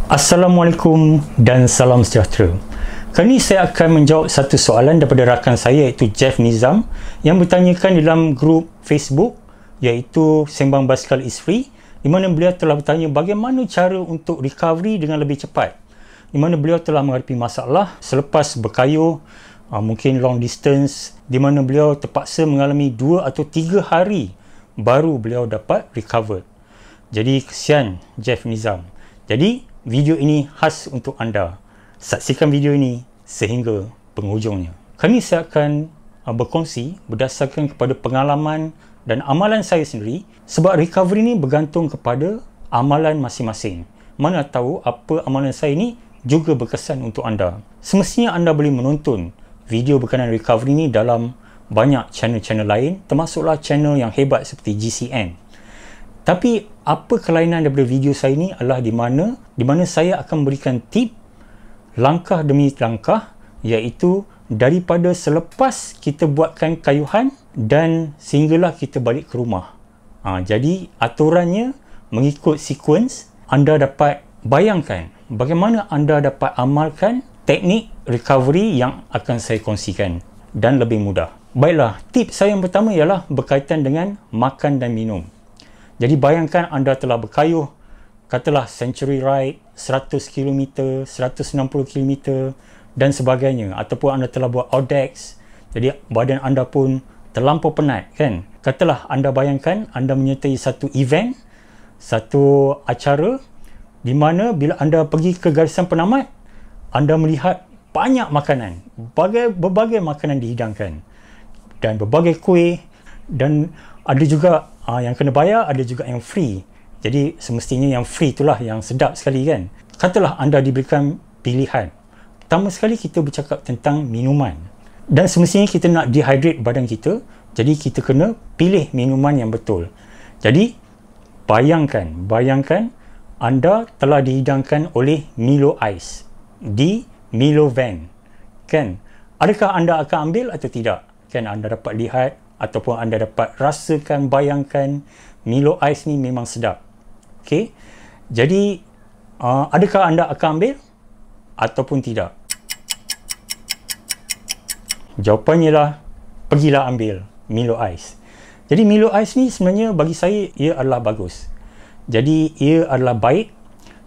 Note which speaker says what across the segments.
Speaker 1: Assalamualaikum dan salam sejahtera. Kali ini saya akan menjawab satu soalan daripada rakan saya iaitu Jeff Nizam yang bertanyakan dalam grup Facebook iaitu Sembang Basikal is Free, di mana beliau telah bertanya bagaimana cara untuk recovery dengan lebih cepat, di mana beliau telah menghadapi masalah selepas berkayuh mungkin long distance, di mana beliau terpaksa mengalami 2 atau 3 hari baru beliau dapat recover. Jadi kesian Jeff Nizam. Jadi video ini khas untuk anda. Saksikan video ini sehingga penghujungnya. Kali ini saya akan berkongsi berdasarkan kepada pengalaman dan amalan saya sendiri, sebab recovery ini bergantung kepada amalan masing-masing. Mana tahu apa amalan saya ini juga berkesan untuk anda. Semestinya anda boleh menonton video berkenaan recovery ini dalam banyak channel-channel lain, termasuklah channel yang hebat seperti GCN. Tapi apa kelainan daripada video saya ini adalah di mana saya akan berikan tip langkah demi langkah, iaitu daripada selepas kita buatkan kayuhan dan sehinggalah kita balik ke rumah. Jadi aturannya mengikut sequence. Anda dapat bayangkan bagaimana anda dapat amalkan teknik recovery yang akan saya kongsikan dan lebih mudah. Baiklah, tip saya yang pertama ialah berkaitan dengan makan dan minum. Jadi bayangkan anda telah berkayuh, katalah century ride, 100 km, 160 km dan sebagainya, ataupun anda telah buat Audex, jadi badan anda pun terlampau penat kan. Katalah anda bayangkan anda menyertai satu event, satu acara di mana bila anda pergi ke garisan penamat, anda melihat banyak makanan, berbagai makanan dihidangkan dan berbagai kuih, dan ada juga yang kena bayar, ada juga yang free. Jadi semestinya yang free itulah yang sedap sekali kan. Katalah anda diberikan pilihan. Pertama sekali kita bercakap tentang minuman. Dan semestinya kita nak dehydrate badan kita, jadi kita kena pilih minuman yang betul. Jadi bayangkan anda telah dihidangkan oleh Milo Ice di Milo Van. Kan? Adakah anda akan ambil atau tidak? Kan anda dapat lihat ataupun anda dapat rasakan, bayangkan Milo Ice ni memang sedap. Okey. Jadi adakah anda akan ambil ataupun tidak? Jawapannya lah, pergilah ambil Milo Ice. Jadi Milo Ice ni sebenarnya bagi saya ia adalah bagus. Jadi ia adalah baik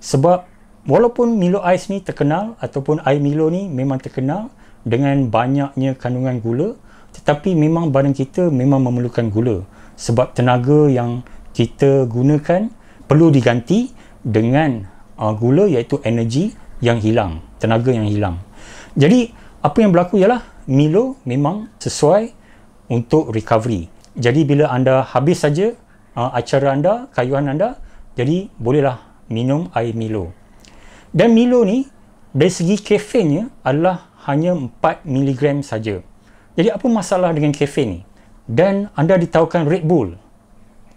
Speaker 1: sebab walaupun Milo Ice ni terkenal ataupun air Milo ni memang terkenal dengan banyaknya kandungan gula, tetapi memang badan kita memang memerlukan gula sebab tenaga yang kita gunakan perlu diganti dengan gula, iaitu energi yang hilang, tenaga yang hilang. Jadi apa yang berlaku ialah Milo memang sesuai untuk recovery. Jadi bila anda habis saja acara anda, kayuhan anda, jadi bolehlah minum air Milo. Dan Milo ni dari segi kafeinnya adalah hanya 4 mg saja. Jadi apa masalah dengan kafein ni? Dan anda ditawarkan Red Bull,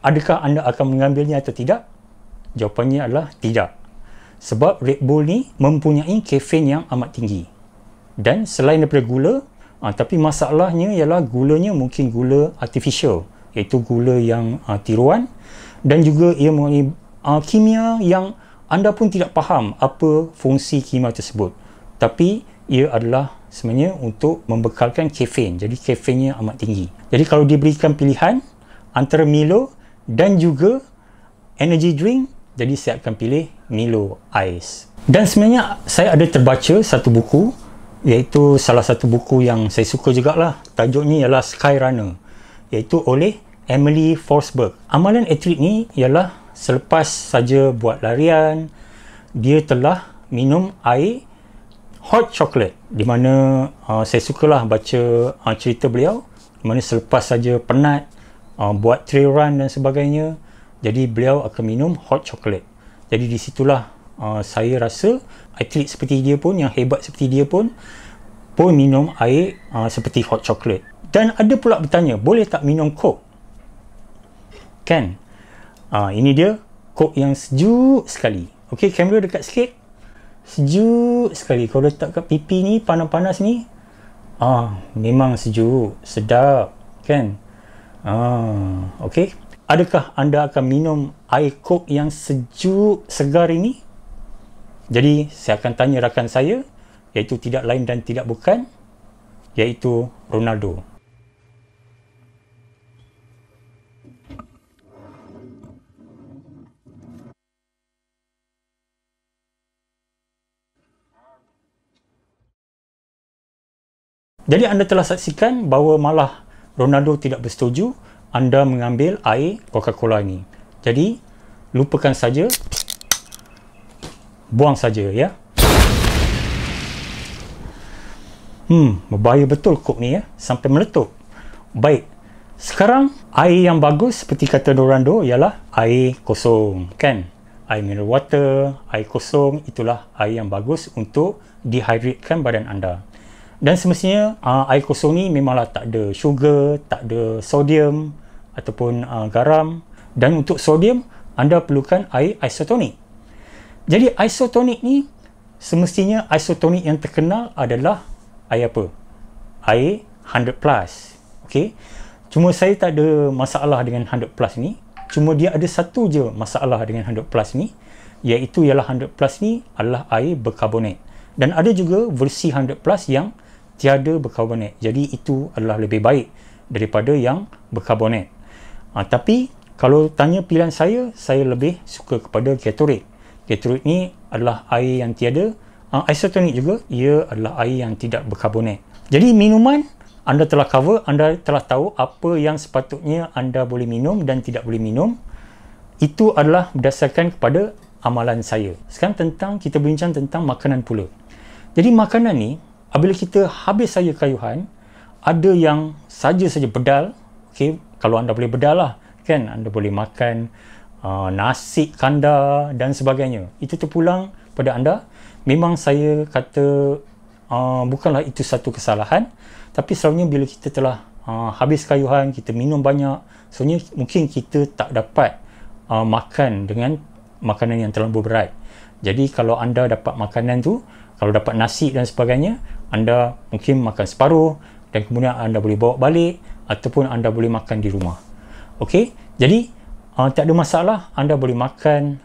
Speaker 1: adakah anda akan mengambilnya atau tidak? Jawapannya adalah tidak. Sebab Red Bull ni mempunyai kafein yang amat tinggi. Dan selain daripada gula, tapi masalahnya ialah gulanya mungkin gula artificial, iaitu gula yang tiruan, dan juga ia mempunyai kimia yang anda pun tidak faham apa fungsi kimia tersebut. Tapi ia adalah sebenarnya untuk membekalkan kafein. Jadi kafeinnya amat tinggi. Jadi kalau diberikan pilihan antara Milo dan juga energy drink, jadi saya akan pilih Milo Ice. Dan sebenarnya saya ada terbaca satu buku, iaitu salah satu buku yang saya suka jugalah. Tajuknya ialah Skyrunner, iaitu oleh Emily Forsberg. Amalan atlet ni ialah selepas saja buat larian, dia telah minum air hot chocolate, di mana saya sukalah baca cerita beliau, di mana selepas saja penat buat trail run dan sebagainya, jadi beliau akan minum hot chocolate. Jadi di situlah saya rasa atlet seperti dia pun, yang hebat seperti dia pun minum air seperti hot chocolate. Dan ada pula bertanya, boleh tak minum Coke? Kan? Ini dia Coke yang sejuk sekali. Okey, kamera dekat sikit. Sejuk sekali. Kalau letak kat pipi ni, panas-panas ni, memang sejuk, sedap kan. Okey. Adakah anda akan minum air Coke yang sejuk, segar ini? Jadi saya akan tanya rakan saya, iaitu tidak lain dan tidak bukan, iaitu Ronaldo. Jadi anda telah saksikan bahawa malah Ronaldo tidak bersetuju anda mengambil air Coca-Cola ini. Jadi lupakan saja, buang saja ya. Berbahaya betul kok ni ya, sampai meletup. Baik, sekarang air yang bagus seperti kata Ronaldo ialah air kosong, kan? Air mineral water, air kosong, itulah air yang bagus untuk dehydratekan badan anda. Dan semestinya air kosong ni memanglah tak ada sugar, tak ada sodium ataupun garam. Dan untuk sodium, anda perlukan air isotonik. Jadi isotonik ni, semestinya isotonik yang terkenal adalah air apa? Air 100 plus. Okay? Cuma saya tak ada masalah dengan 100 plus ni. Cuma dia ada satu je masalah dengan 100 plus ni, iaitu ialah 100 plus ni adalah air berkarbonat. Dan ada juga versi 100 plus yang tiada berkarbonat. Jadi itu adalah lebih baik daripada yang berkarbonat. Tapi kalau tanya pilihan saya lebih suka kepada Gatorade. Gatorade ni adalah air yang tiada isotonik juga, ia adalah air yang tidak berkarbonat. Jadi minuman anda telah cover, anda telah tahu apa yang sepatutnya anda boleh minum dan tidak boleh minum. Itu adalah berdasarkan kepada amalan saya. Sekarang kita bincang tentang makanan pula. Jadi makanan ni, apabila kita habis saya kayuhan, ada yang saja bedal. Okay, kalau anda boleh bedal lah, kan? Anda boleh makan nasi kandar dan sebagainya. Itu terpulang pada anda. Memang saya kata bukanlah itu satu kesalahan, tapi selalunya bila kita telah habis kayuhan, kita minum banyak, selalunya mungkin kita tak dapat makan dengan makanan yang terlalu berat. Jadi kalau anda dapat makanan tu, kalau dapat nasi dan sebagainya, anda mungkin makan separuh dan kemudian anda boleh bawa balik ataupun anda boleh makan di rumah. Okey, jadi tak ada masalah, anda boleh makan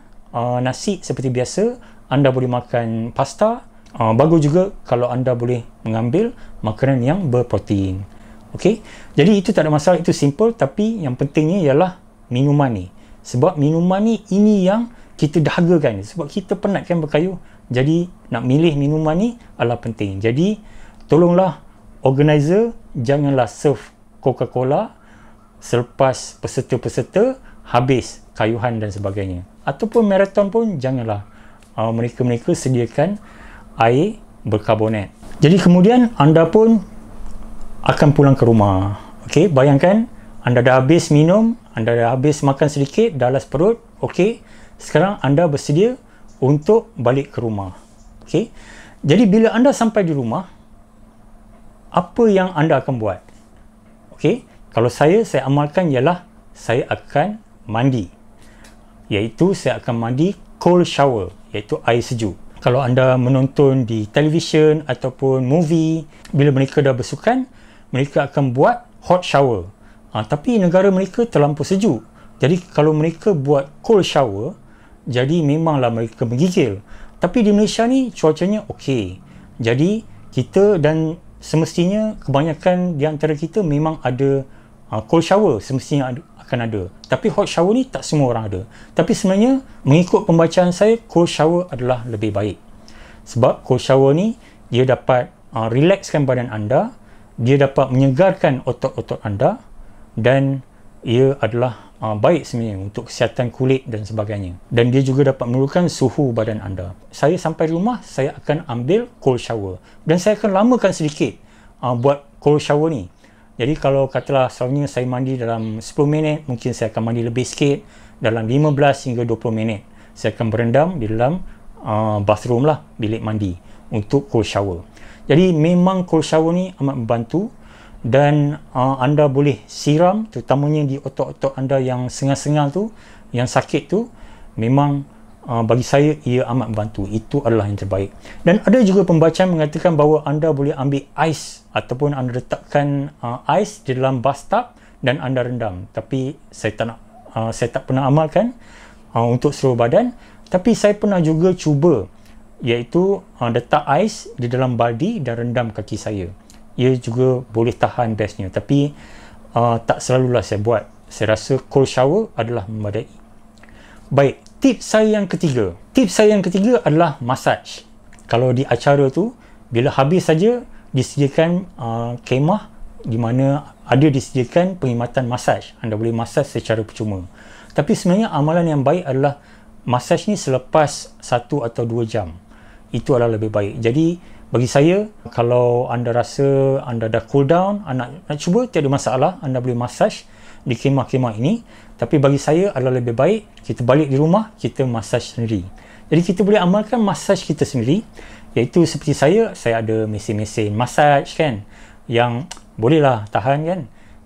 Speaker 1: nasi seperti biasa, anda boleh makan pasta. Bagus juga kalau anda boleh mengambil makanan yang berprotein. Okey, jadi itu tak ada masalah, itu simple. Tapi yang pentingnya ialah minuman ni. Sebab minuman ni, ini yang kita dahagakan. Sebab kita penat kan berkayu. Jadi nak milih minuman ni adalah penting. Jadi tolonglah organizer, janganlah serve Coca-Cola selepas peserta-peserta habis kayuhan dan sebagainya. Ataupun marathon pun janganlah mereka sediakan air berkarbonat. Jadi kemudian anda pun akan pulang ke rumah. Okey, bayangkan anda dah habis minum, anda dah habis makan sedikit, dah las perut. Okey, sekarang anda bersedia untuk balik ke rumah. Okey, jadi bila anda sampai di rumah, apa yang anda akan buat? Okey, kalau saya amalkan ialah saya akan mandi. Iaitu saya akan mandi cold shower, iaitu air sejuk. Kalau anda menonton di televisyen ataupun movie, bila mereka dah bersukan, mereka akan buat hot shower. Tapi negara mereka terlampau sejuk. Jadi kalau mereka buat cold shower, jadi memanglah mereka menggigil. Tapi di Malaysia ni cuacanya okey. Jadi kita dan semestinya kebanyakan di antara kita memang ada cold shower, semestinya akan ada. Tapi hot shower ni tak semua orang ada. Tapi sebenarnya mengikut pembacaan saya, cold shower adalah lebih baik. Sebab cold shower ni dia dapat relaxkan badan anda, dia dapat menyegarkan otot-otot anda dan ia adalah baik sebenarnya untuk kesihatan kulit dan sebagainya. Dan dia juga dapat menurunkan suhu badan anda. Saya sampai rumah, saya akan ambil cold shower dan saya akan lamakan sedikit buat cold shower ni. Jadi kalau katalah selalunya saya mandi dalam 10 minit, mungkin saya akan mandi lebih sikit dalam 15 hingga 20 minit. Saya akan berendam di dalam bathroom lah, bilik mandi untuk cold shower. Jadi memang cold shower ni amat membantu dan anda boleh siram terutamanya di otot-otot anda yang sengal-sengal tu, yang sakit tu. Memang bagi saya ia amat membantu. Itu adalah yang terbaik. Dan ada juga pembacaan mengatakan bahawa anda boleh ambil ais ataupun anda letakkan ais di dalam bathtub dan anda rendam. Tapi saya tak pernah amalkan untuk seluruh badan. Tapi saya pernah juga cuba iaitu letak ais di dalam baldi dan rendam kaki saya. Ia juga boleh tahan bestnya, tapi tak selalulah saya buat. Saya rasa cold shower adalah memadai. Baik, tips saya yang ketiga. Tips saya yang ketiga adalah massage. Kalau di acara tu, bila habis saja disediakan kemah di mana ada disediakan perkhidmatan massage. Anda boleh massage secara percuma. Tapi sebenarnya amalan yang baik adalah massage ni selepas 1 atau 2 jam. Itu adalah lebih baik. Jadi bagi saya, kalau anda rasa anda dah cool down, anda nak cuba, tiada masalah, anda boleh massage di kemah-kemah ini. Tapi bagi saya adalah lebih baik kita balik di rumah, kita massage sendiri. Jadi kita boleh amalkan massage kita sendiri, iaitu seperti saya ada mesin-mesin massage kan, yang bolehlah tahan kan.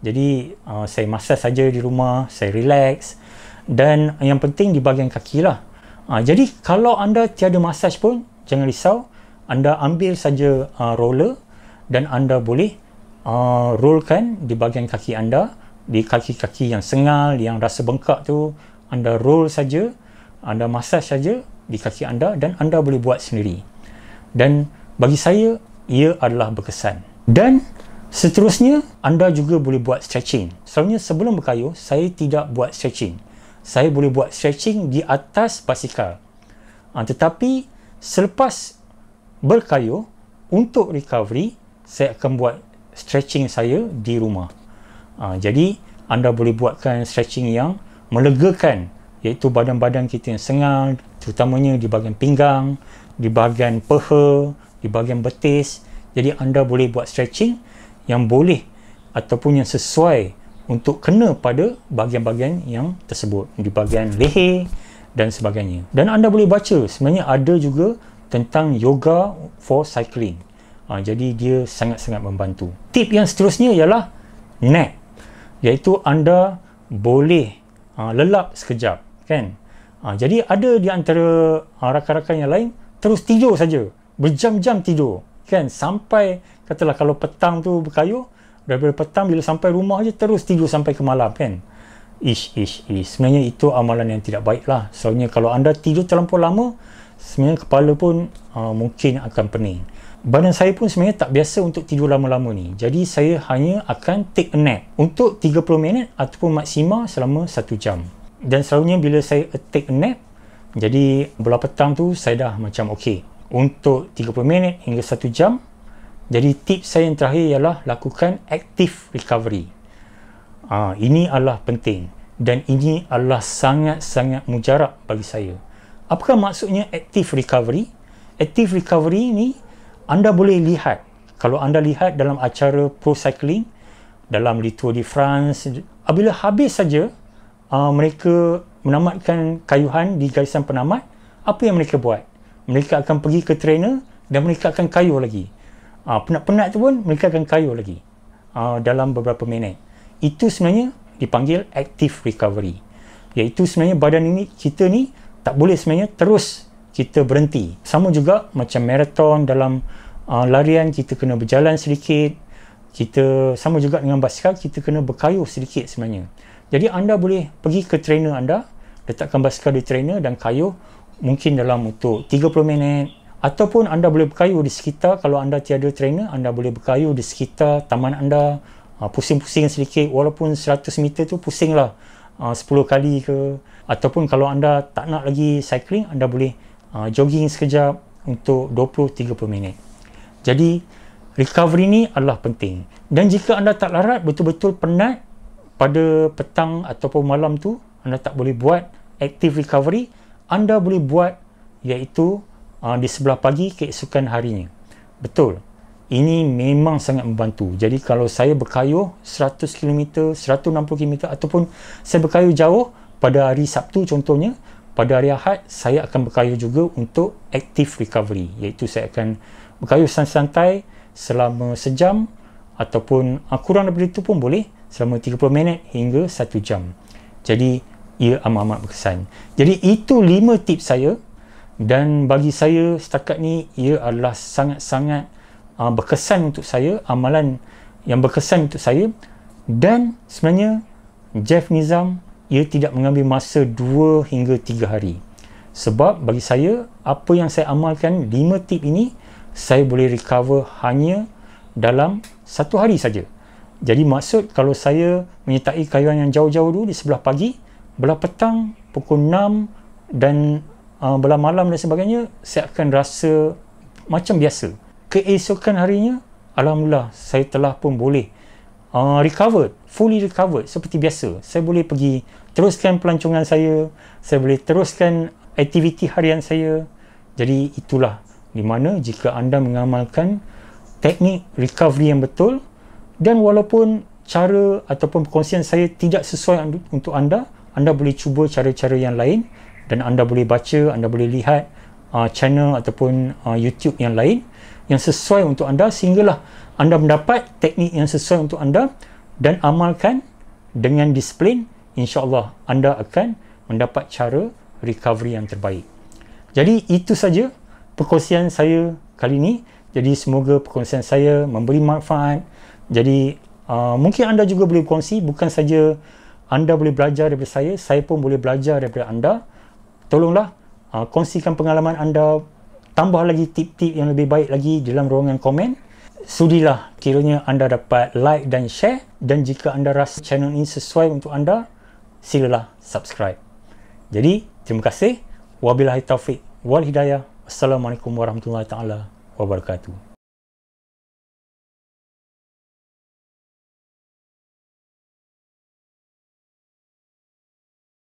Speaker 1: Jadi saya massage saja di rumah, saya relax, dan yang penting di bahagian kaki lah. Jadi kalau anda tiada massage pun, jangan risau. Anda ambil saja roller dan anda boleh rollkan di bahagian kaki anda, di kaki-kaki yang sengal, yang rasa bengkak tu, anda roll saja, anda massage saja di kaki anda dan anda boleh buat sendiri. Dan bagi saya, ia adalah berkesan. Dan seterusnya, anda juga boleh buat stretching. Selalunya sebelum berkayuh, saya tidak buat stretching. Saya boleh buat stretching di atas basikal. Tetapi selepas berkayuh, untuk recovery, saya akan buat stretching saya di rumah. Jadi, anda boleh buatkan stretching yang melegakan, iaitu badan-badan kita yang sengal, terutamanya di bahagian pinggang, di bahagian peha, di bahagian betis. Jadi, anda boleh buat stretching yang boleh ataupun yang sesuai untuk kena pada bahagian-bahagian yang tersebut, di bahagian leher dan sebagainya. Dan anda boleh baca, sebenarnya ada juga tentang yoga for cycling. Jadi dia sangat-sangat membantu. Tip yang seterusnya ialah nap, iaitu anda boleh lelap sekejap kan. Jadi ada di antara rakan-rakan yang lain terus tidur saja, berjam-jam tidur kan, sampai katalah kalau petang tu berkayuh, daripada petang bila sampai rumah je terus tidur sampai ke malam kan. Sebenarnya itu amalan yang tidak baik lah. Soalnya kalau anda tidur terlampau lama, sebenarnya kepala pun mungkin akan pening. Badan saya pun sebenarnya tak biasa untuk tidur lama-lama ni. Jadi saya hanya akan take a nap untuk 30 minit ataupun maksima selama 1 jam. Dan selalunya bila saya take a nap, jadi bola petang tu saya dah macam okey. Untuk 30 minit hingga 1 jam. Jadi tips saya yang terakhir ialah lakukan active recovery. Ini adalah penting dan ini adalah sangat-sangat mujarab bagi saya. Apakah maksudnya active recovery? Active recovery ni anda boleh lihat. Kalau anda lihat dalam acara pro cycling, dalam Le Tour de France, apabila habis saja mereka menamatkan kayuhan di garisan penamat, apa yang mereka buat? Mereka akan pergi ke trainer dan mereka akan kayuh lagi. Penat-penat tu pun mereka akan kayuh lagi dalam beberapa minit. Itu sebenarnya dipanggil active recovery. Iaitu sebenarnya badan ini, kita ni tak boleh sebenarnya terus kita berhenti. Sama juga macam maraton, dalam larian kita kena berjalan sedikit. Kita sama juga dengan basikal, kita kena berkayuh sedikit sebenarnya. Jadi anda boleh pergi ke trainer anda, letakkan basikal di trainer dan kayuh mungkin dalam untuk 30 minit. Ataupun anda boleh berkayuh di sekitar, kalau anda tiada trainer, anda boleh berkayuh di sekitar taman anda, pusing-pusing sedikit, walaupun 100 meter tu pusinglah 10 kali ke. Ataupun kalau anda tak nak lagi cycling, anda boleh jogging sekejap untuk 20-30 minit. Jadi recovery ni adalah penting. Dan jika anda tak larat, betul-betul penat pada petang ataupun malam tu, anda tak boleh buat active recovery, anda boleh buat iaitu di sebelah pagi keesokan harinya. Betul. Ini memang sangat membantu. Jadi kalau saya berkayuh 100 km, 160 km ataupun saya berkayuh jauh, pada hari Sabtu contohnya, pada hari Ahad saya akan berkayuh juga untuk active recovery, iaitu saya akan berkayuh santai-santai selama sejam ataupun kurang daripada itu pun boleh, selama 30 minit hingga 1 jam. Jadi ia amat-amat berkesan. Jadi itu 5 tips saya, dan bagi saya setakat ni ia adalah sangat-sangat berkesan untuk saya, amalan yang berkesan untuk saya. Dan sebenarnya Jeff Nizam, ia tidak mengambil masa 2 hingga 3 hari. Sebab bagi saya, apa yang saya amalkan 5 tip ini, saya boleh recover hanya dalam 1 hari saja. Jadi maksud kalau saya menyertai kayuhan yang jauh-jauh dulu di sebelah pagi, belah petang pukul 6 dan belah malam dan sebagainya, saya akan rasa macam biasa. Keesokan harinya, alhamdulillah, saya telah pun boleh recovered, fully recovered seperti biasa. Saya boleh pergi teruskan pelancongan saya boleh teruskan aktiviti harian saya. Jadi itulah di mana jika anda mengamalkan teknik recovery yang betul, dan walaupun cara ataupun perkongsian saya tidak sesuai untuk anda boleh cuba cara-cara yang lain, dan anda boleh baca, anda boleh lihat channel ataupun YouTube yang lain yang sesuai untuk anda, sehinggalah anda mendapat teknik yang sesuai untuk anda dan amalkan dengan disiplin. InsyaAllah anda akan mendapat cara recovery yang terbaik. Jadi itu saja perkongsian saya kali ini. Jadi semoga perkongsian saya memberi manfaat. Jadi mungkin anda juga boleh berkongsi, bukan saja anda boleh belajar daripada saya pun boleh belajar daripada anda. Tolonglah kongsikan pengalaman anda, tambah lagi tip-tip yang lebih baik lagi dalam ruangan komen. Sudilah kiranya anda dapat like dan share, dan jika anda rasa channel ini sesuai untuk anda, silalah subscribe. Jadi terima kasih. Wabillahi taufiq wal hidayah. Assalamualaikum warahmatullahi taala wabarakatuh.